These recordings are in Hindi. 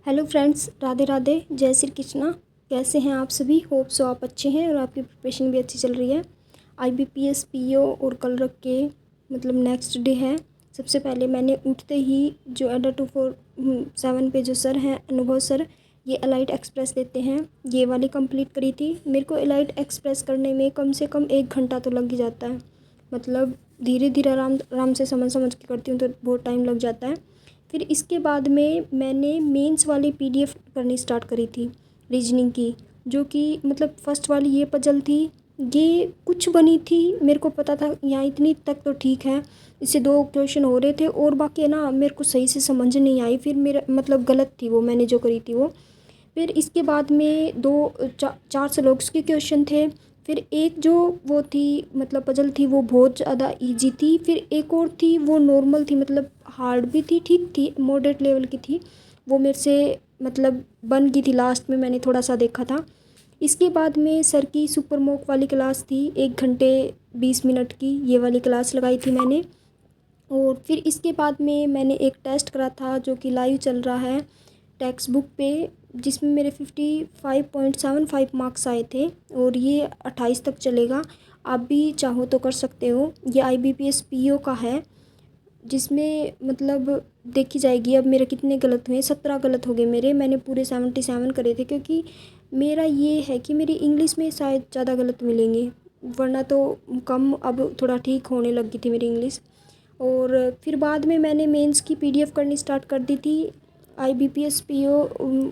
हेलो फ्रेंड्स, राधे राधे, जय श्री कृष्णा। कैसे हैं आप सभी? होप सो आप अच्छे हैं और आपकी प्रिपरेशन भी अच्छी चल रही है। आईबीपीएस पीओ और कलरक के नेक्स्ट डे है। सबसे पहले मैंने उठते ही जो अड्डा 247 पे जो सर हैं, अनुभव सर, ये एलाइट एक्सप्रेस देते हैं, ये वाली कंप्लीट करी थी। मेरे को एलाइट एक्सप्रेस करने में कम से कम 1 घंटा तो लग ही जाता है। धीरे धीरे आराम आराम से समझ समझ के करती हूँ तो बहुत टाइम लग जाता है। फिर इसके बाद में मैंने मेंस वाली पीडीएफ करनी स्टार्ट करी थी रीजनिंग की, जो कि फर्स्ट वाली ये पजल थी। ये कुछ बनी थी, मेरे को पता था यहाँ इतनी तक तो ठीक है। इससे 2 क्वेश्चन हो रहे थे और बाकी है ना, मेरे को सही से समझ नहीं आई। फिर मेरा गलत थी वो, मैंने जो करी थी वो। फिर इसके बाद में 4 श्लोक्स के क्वेश्चन थे। फिर एक जो वो थी पजल थी, वो बहुत ज़्यादा इजी थी। फिर एक और थी, वो नॉर्मल थी, हार्ड भी थी, ठीक थी, मॉडरेट लेवल की थी। वो मेरे से बन गई थी, लास्ट में मैंने थोड़ा सा देखा था। इसके बाद में सर की सुपर मॉक वाली क्लास थी, 1 घंटे 20 मिनट की, ये वाली क्लास लगाई थी मैंने। और फिर इसके बाद में मैंने एक टेस्ट करा था जो कि लाइव चल रहा है टेक्स्ट बुक पे, जिसमें मेरे 55.75 मार्क्स आए थे और ये 28 तक चलेगा। आप भी चाहो तो कर सकते हो। ये आईबीपीएस पीओ का है, जिसमें देखी जाएगी अब मेरे कितने गलत हुए। 17 गलत हो गए मेरे, मैंने पूरे 77 करे थे, क्योंकि मेरा ये है कि मेरी इंग्लिश में शायद ज़्यादा गलत मिलेंगे, वरना तो कम। अब थोड़ा ठीक होने लगी थी मेरी इंग्लिश। और फिर बाद में मैंने मेंस की पीडीएफ करनी स्टार्ट कर दी थी, आईबीपीएस पीओ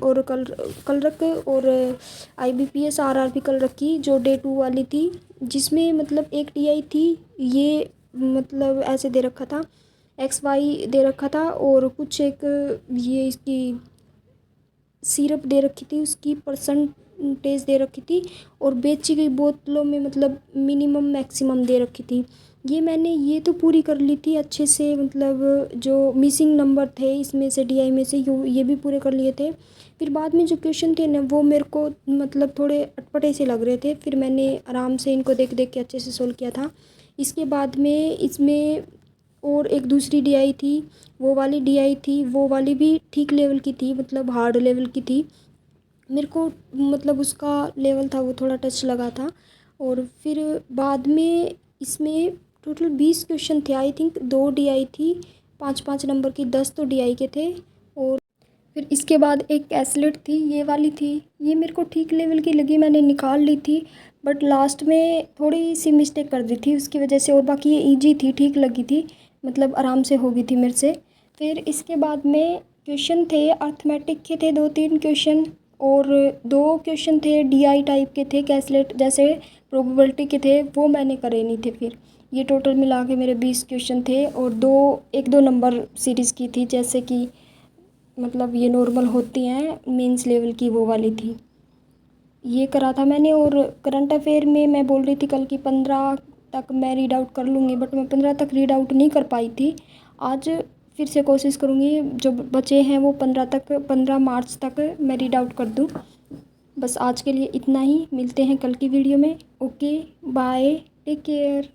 और कलरक और आईबीपीएस आरआरबी कलरक की, जो डे 2 वाली थी, जिसमें एक टीआई थी। ये ऐसे दे रखा था, एक्स वाई दे रखा था, और कुछ एक ये इसकी सिरप दे रखी थी, उसकी परसेंटेज दे रखी थी, और बेची गई बोतलों में मिनिमम मैक्सिमम दे रखी थी। ये मैंने ये तो पूरी कर ली थी अच्छे से, जो मिसिंग नंबर थे इसमें से, डीआई में से, ये भी पूरे कर लिए थे। फिर बाद में जो क्वेश्चन थे ना, वो मेरे को थोड़े अटपटे से लग रहे थे, फिर मैंने आराम से इनको देख देख के अच्छे से सोल्व किया था। इसके बाद में इसमें और एक दूसरी डीआई थी, वो वाली डीआई थी, वो वाली भी ठीक लेवल की थी, हार्ड लेवल की थी। मेरे को उसका लेवल था वो थोड़ा टच लगा था। और फिर बाद में इसमें टोटल 20 क्वेश्चन थे, आई थिंक 2 डीआई थी, 5-5 नंबर की, 10 तो डीआई के थे। और फिर इसके बाद एक एसलेट थी, ये वाली थी, ये मेरे को ठीक लेवल की लगी, मैंने निकाल ली थी, बट लास्ट में थोड़ी सी मिस्टेक कर दी थी उसकी वजह से। और बाकी ये इजी थी, ठीक लगी थी, आराम से हो गई थी मेरे से। फिर इसके बाद में क्वेश्चन थे अर्थमेटिक के, थे 2-3 क्वेश्चन, और 2 क्वेश्चन थे डीआई टाइप के थे, कैसलेट जैसे प्रोबेबिलिटी के थे, वो मैंने करे नहीं थे। फिर ये टोटल मिला के मेरे 20 क्वेश्चन थे, और 1-2 नंबर सीरीज़ की थी, जैसे कि ये नॉर्मल होती हैं मेंस लेवल की, वो वाली थी। ये करा था मैंने। और करंट अफेयर में मैं बोल रही थी कल की 15 तक मैं रीड आउट कर लूँगी, बट मैं 15 तक रीड आउट नहीं कर पाई थी। आज फिर से कोशिश करूँगी, जो बचे हैं वो 15 मार्च तक मैं रीड आउट कर दूँ। बस आज के लिए इतना ही, मिलते हैं कल की वीडियो में। Okay, bye, take care.